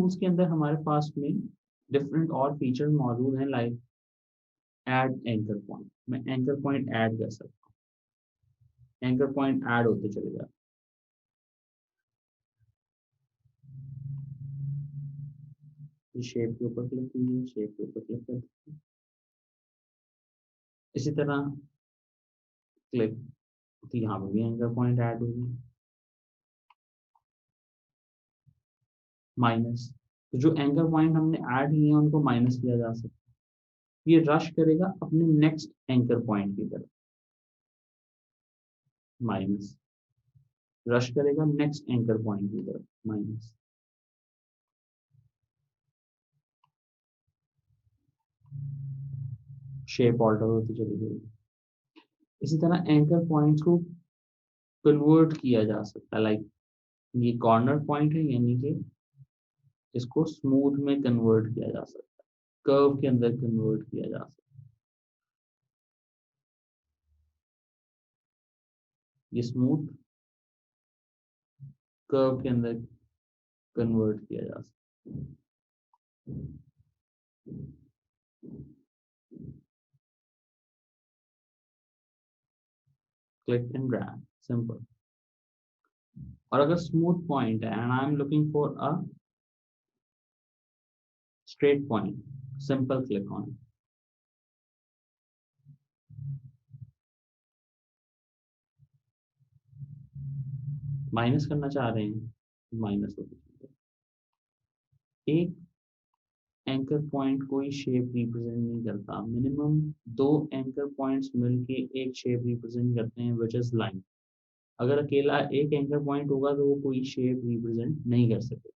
Tools के अंदर हमारे पास में डिफरेंट और फीचर मौजूद हैं, लाइक ऐड एंकर पॉइंट। मैं एंकर पॉइंट ऐड कर सकता हूँ, एंकर पॉइंट ऐड होते चले जाते। शेप के ऊपर क्लिक कीजिए, शेप के ऊपर क्लिक कर दीजिए। इसी तरह क्लिक, तो यहाँ पर भी एंकर पॉइंट ऐड होगी। माइनस, तो जो एंकर पॉइंट हमने ऐड किए हैं उनको माइनस किया जा सकता है। ये रश करेगा अपने नेक्स्ट एंकर पॉइंट की तरफ, माइनस, रश करेगा नेक्स्ट एंकर पॉइंट की तरफ, माइनस। शेप ऑल्टर होती चली जाएगी। इसी तरह एंकर पॉइंट्स को कन्वर्ट किया जा सकता है, लाइक ये कॉर्नर पॉइंट है, यानी कि इसको स्मूथ में कन्वर्ट किया जा सकता है, कर्व के अंदर कन्वर्ट किया जा सकता है। ये स्मूथ कर्व के अंदर कन्वर्ट किया जा सकता है। Click and drag, simple. और अगर स्मूथ पॉइंट है and I am looking for a straight point, simple click on it. Minus करना चाह रहे हैं, माइनस होती है। एक एंकर पॉइंट कोई शेप रिप्रेजेंट नहीं करता, मिनिमम 2 एंकर पॉइंट्स मिलके एक शेप रिप्रेजेंट करते हैं, विच इज लाइन। अगर अकेला एक एंकर पॉइंट होगा तो वो कोई शेप रिप्रेजेंट नहीं कर सकेगा।